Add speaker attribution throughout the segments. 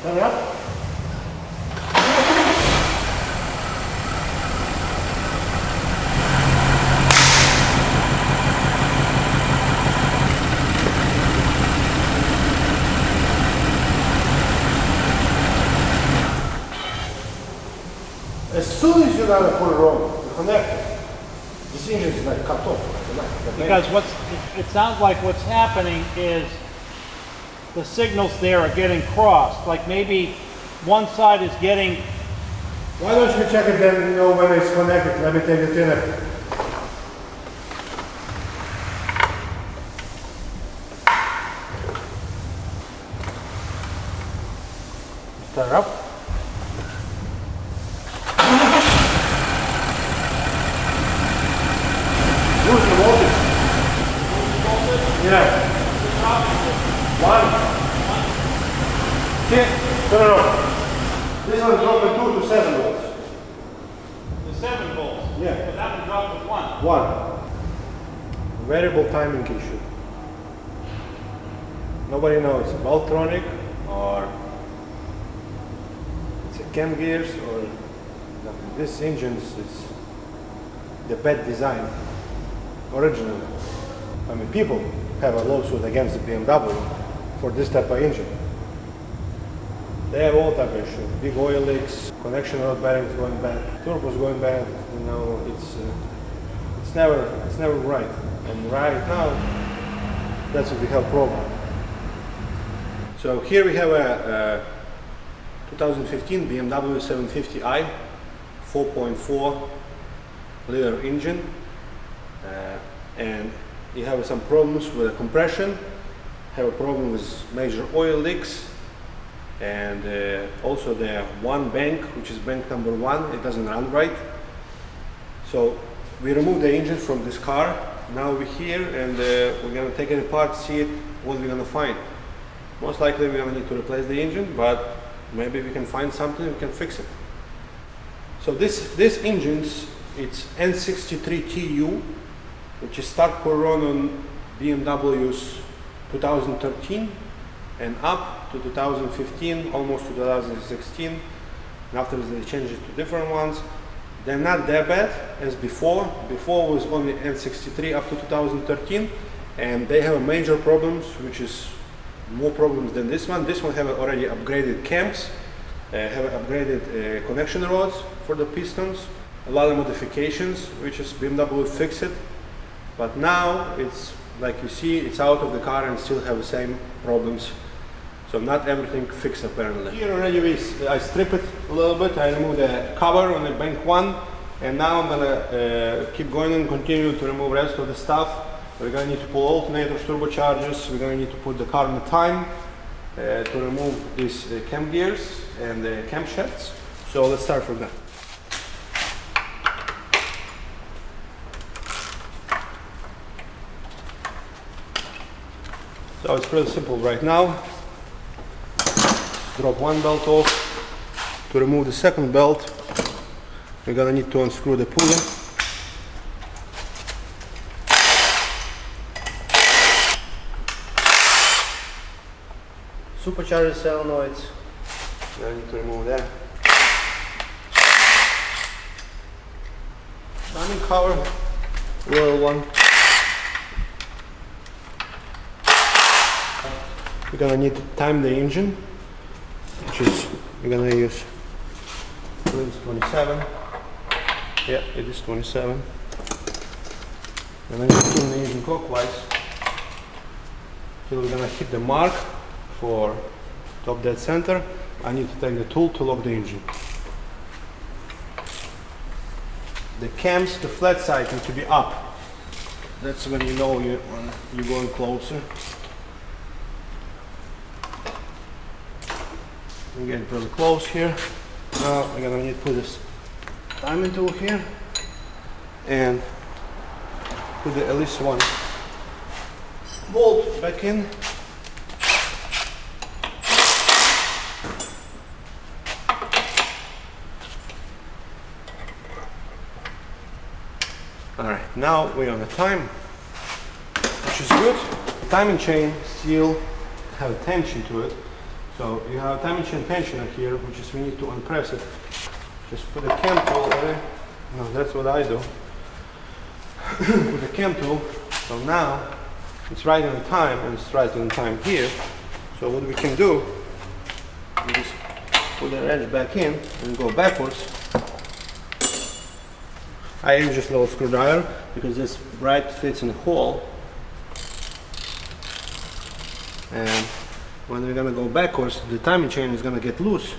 Speaker 1: Turn it up. As soon as you're gonna put it on the connector, this engine is like cut off.
Speaker 2: Because it sounds like what's happening is the signals there are getting crossed. Like maybe one side is getting.
Speaker 1: Why don't you check it then, you know, when it's connected? Let me take it in it.
Speaker 2: Start up.
Speaker 1: Who's the voltage? Yeah. One. No. This one dropped from 2 to 7 volts.
Speaker 2: The 7 volts?
Speaker 1: Yeah.
Speaker 2: But that one dropped to 1.
Speaker 1: 1. Variable timing issue. Nobody knows. It's valvetronic or it's a cam gears or this engine is the bad design originally. I mean, people have a lawsuit against the BMW for this type of engine. They have all type of issues. Big oil leaks, connection rod bearings going bad, turbos going bad. You know, it's never right. And right now, that's what we have problem. So here we have a 2015 BMW 750i 4.4 liter engine, and you have some problems with the compression, have a problem with major oil leaks, and also the one bank, which is bank number 1, it doesn't run right. So we removed the engine from this car. Now we're here and we're gonna take it apart, see what we're gonna find. Most likely we're gonna need to replace the engine, but maybe we can find something, we can fix it. So this engines, it's N63TU, which is start per run on BMW's 2013 and up to 2015, almost to 2016. And after they changed it to different ones. They're not that bad as before. Before was only N63 up to 2013, and they have major problems, which is more problems than this one. This one have already upgraded cams, have upgraded connection rods for the pistons, a lot of modifications, which is BMW fixed it. But now it's like you see, it's out of the car and still have the same problems. So not everything fixed apparently. Here already I strip it a little bit. I remove the cover on the bank 1, and now I'm gonna keep going and continue to remove rest of the stuff. We're gonna need to pull alternators, turbochargers. We're gonna need to put the car in the time to remove these cam gears and the camshafts. So let's start from that. So it's pretty simple right now. Drop one belt off. To remove the second belt, we're gonna need to unscrew the pulley. Supercharger solenoids, we're gonna need to remove that. Timing cover, little one. We're gonna need to time the engine, which is, we're gonna use, I believe it's 27. Yeah, it is 27. And then we turn the engine clockwise till we're gonna hit the mark for top dead center. I need to take the tool to lock the engine. The cams, the flat side need to be up. That's when you know when you're going closer. We're getting pretty close here. Now we're gonna need to put this timing tool here and put the at least one bolt back in. Alright, now we're on the time, which is good. The timing chain still have a tension to it, So you have timing chain tensioner here, which is we need to unpress it. Just put a cam tool there. No, that's what I do. Put a cam tool. So now it's right in time, and it's right in time here. So what we can do, we just put the edge back in and go backwards. I use just a little screwdriver because this right fits in the hole. And when we're gonna go backwards, the timing chain is gonna get loose,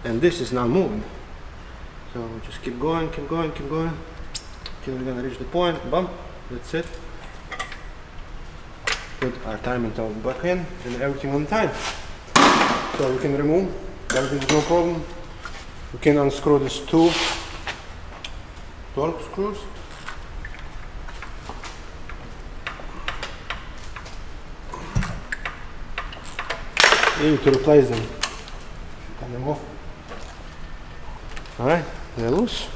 Speaker 1: and this is not moving. So we just keep going, keep going, keep going, till we're gonna reach the point. Bump. That's it. Put our timing tool back in, and everything on time. So we can remove. Everything's no problem. We can unscrew these two torque screws. You need to replace them. Cut them off. Alright, they're loose.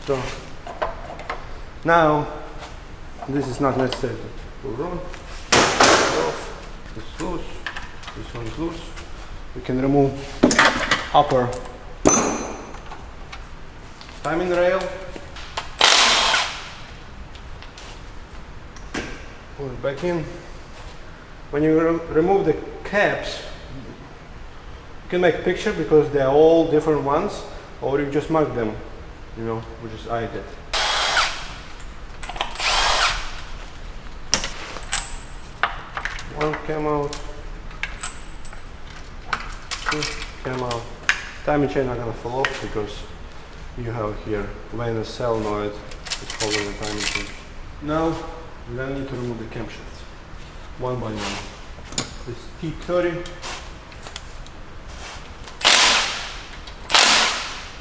Speaker 1: So now this is not necessary to pull on. Off. This is loose. This one is loose. We can remove upper timing rail. Pull it back in. When you remove the caps, you can make a picture because they're all different ones, or you just mark them, you know, which is I did. One came out, two came out. Timing chain not gonna fall off because you have here when a solenoid is holding the timing chain. Now we're gonna need to remove the camshafts one by one. This T30.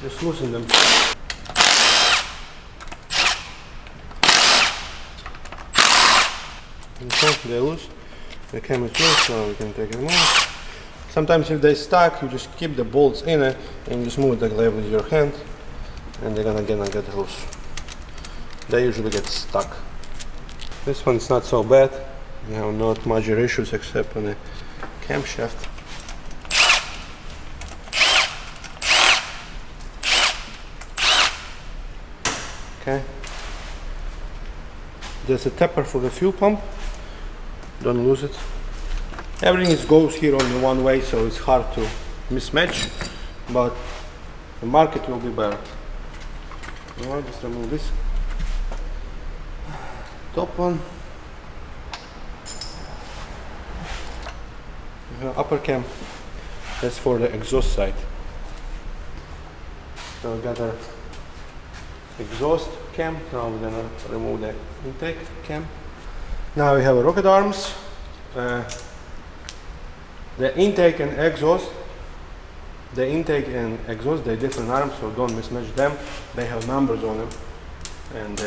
Speaker 1: Just loosen them. Okay, they're loose. The cam is loose, now we can take them out. Sometimes if they're stuck, you just keep the bolts in it and just move the lever with your hand, and they're gonna get loose. They usually get stuck. This one's not so bad. You have not major issues except on the camshaft. Okay. There's a tapper for the fuel pump. Don't lose it. Everything goes here on the one way, so it's hard to mismatch, but the market will be better. Now just remove this top one. Upper cam, that's for the exhaust side. So we got our exhaust cam. Now we're gonna remove the intake cam. Now we have a rocket arms. The intake and exhaust, they're different arms, so don't mismatch them. They have numbers on them, and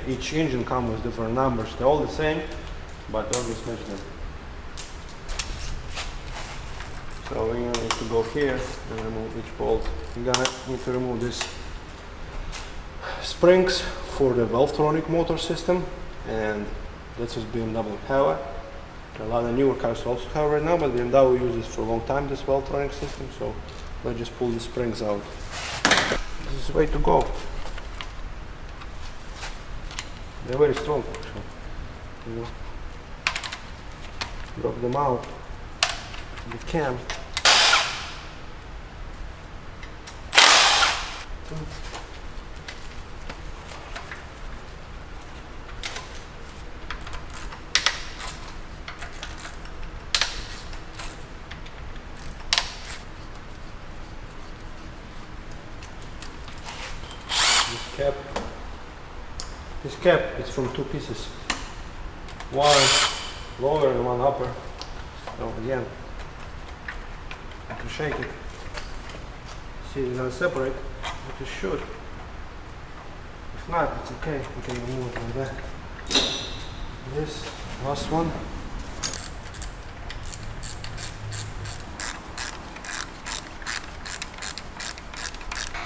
Speaker 1: each engine comes with different numbers. They're all the same, but don't mismatch them. So we're gonna need to go here and remove each bolt. You're gonna need to remove these springs for the valvetronic motor system, and that's what BMW have. A lot of newer cars also have right now, but BMW uses for a long time this valvetronic system. So let's just pull the springs out. This is the way to go. They're very strong, actually. You know, drop them out. The cam. This cap is from two pieces. One lower and one upper. So again, I can shake it. See, it's gonna separate, but it should. If not, it's okay. We can remove it like that. This last one.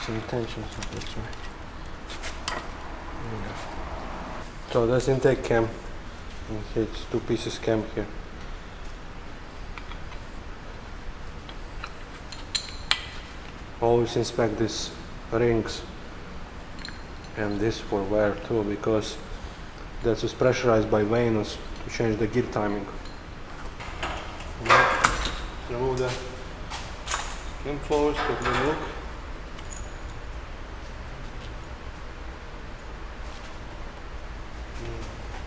Speaker 1: Some tension, so that's right. There we go. So that's intake cam. And it's two pieces cam here. Always inspect these rings and this for wear too, because that is pressurized by vanes to change the gear timing. Now, remove the skin floors, take a look.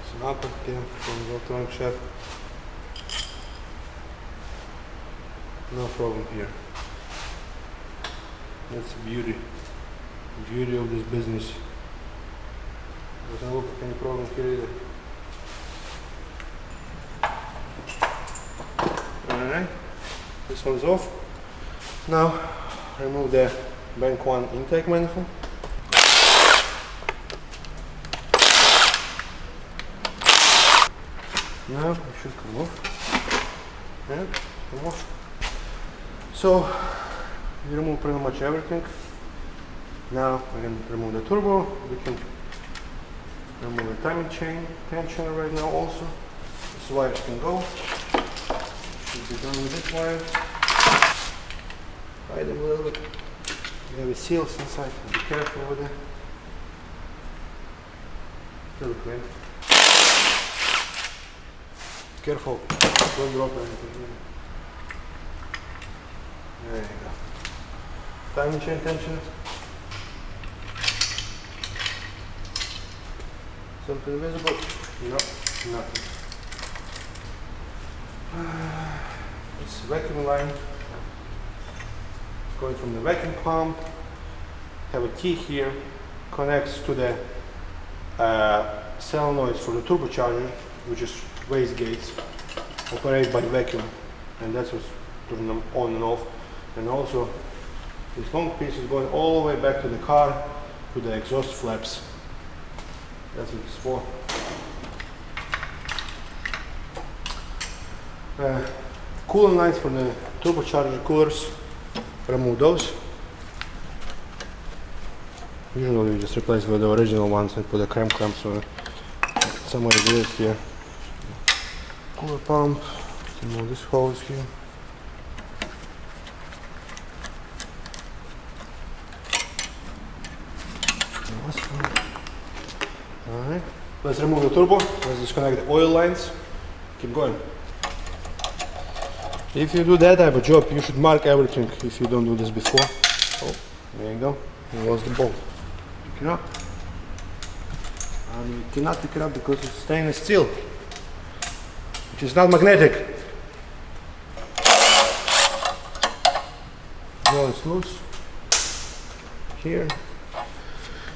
Speaker 1: It's an upper cam from the electronic shaft. No problem here. That's the beauty of this business. Doesn't look like any problem here either. Alright, this one's off. Now remove the bank 1 intake manifold. Now it should come off. Yeah, come off. So we remove pretty much everything. Now we can remove the turbo. We can remove the timing chain tensioner right now also. This wires can go. Should be done with this wire. Hide them a little bit. We have a seals inside. Be careful with it. Still clean. Careful. Don't drop anything. There you go. Timing chain tensioner. Something visible? No, nothing. This vacuum line going from the vacuum pump. Have a T here, connects to the solenoids for the turbocharger, which is waste gates, operated by the vacuum, and that's what's turning them on and off. And also, this long piece is going all the way back to the car, to the exhaust flaps. That's what it's for. Coolant lines for the turbocharger coolers. Remove those. Usually you just replace with the original ones and put a clamp so somewhere it is here. Cooler pump. Remove this hose here. Alright, let's remove the turbo. Let's disconnect the oil lines. Keep going. If you do that type of job, you should mark everything if you don't do this before. Oh, there you go. You lost the bolt. Pick it up. And you cannot pick it up because it's stainless steel, which is not magnetic. Now it's loose. Here.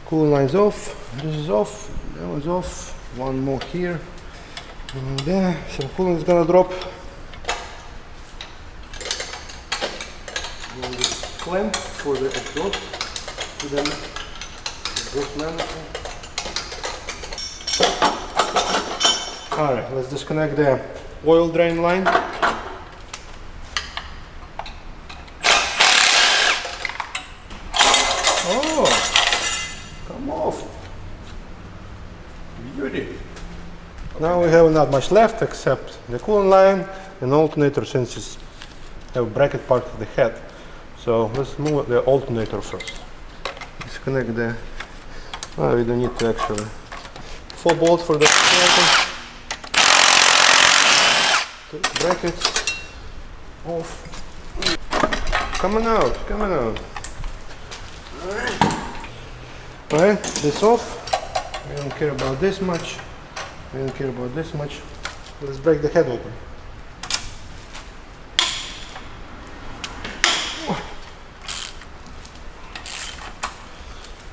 Speaker 1: Coolant line's off. This is off. That one's off. One more here. And there. Some coolant is gonna drop. Clamp for the exhaust to the exhaust manifold. Alright, let's disconnect the oil drain line. Oh, come off. Beauty. Now we have not much left except the coolant line and alternator, since it's have a bracket part of the head. So let's move the alternator first. Disconnect the. Oh, we don't need to actually. 4 bolts for the bracket. Off. Coming out, coming out. Alright, this off. We don't care about this much. We don't care about this much. Let's break the head open.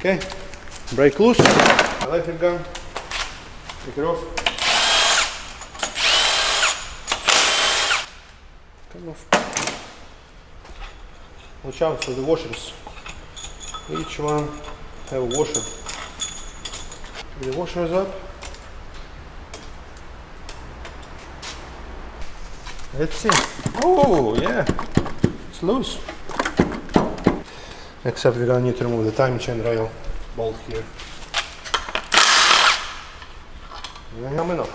Speaker 1: Okay, brake loose, electric gun, take it off. Come off. Watch out for the washers. Each one have a washer. The washer is up. Let's see. Oh yeah, it's loose. Except we're gonna need to remove the timing chain rail bolt here. And coming up.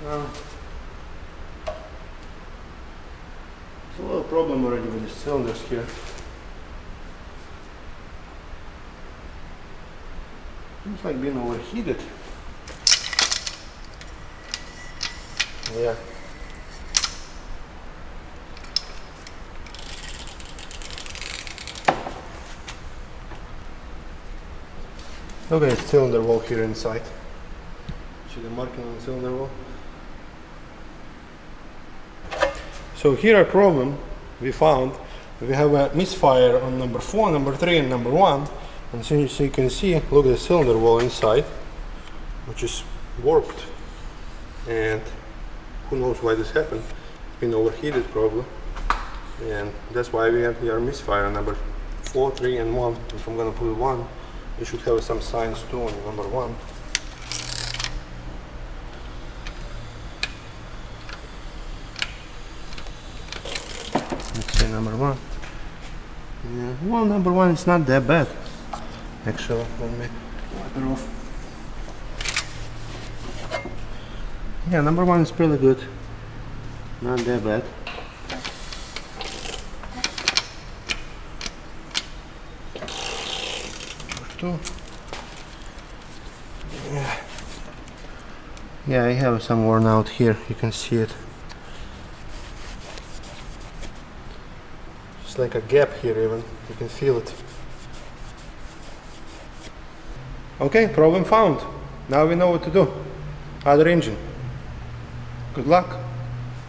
Speaker 1: It's a little problem already with the cylinders here. Seems like being overheated. Yeah. Look at the cylinder wall here inside. See the marking on the cylinder wall? So here a problem we found. We have a misfire on number 4, number 3 and number 1. And so you can see, look at the cylinder wall inside, which is warped. And who knows why this happened. It's been overheated probably. And that's why we have here misfire number 4, 3 and 1. If I'm gonna put 1, you should have some signs too on number 1. Let's say number 1. Yeah, well, number 1 is not that bad. Actually, let me wipe it off. Yeah, number 1 is pretty good. Not that bad. Number 2. Yeah, I have some worn out here. You can see it. It's like a gap here even. You can feel it. Okay, problem found. Now we know what to do. Other engine. Good luck.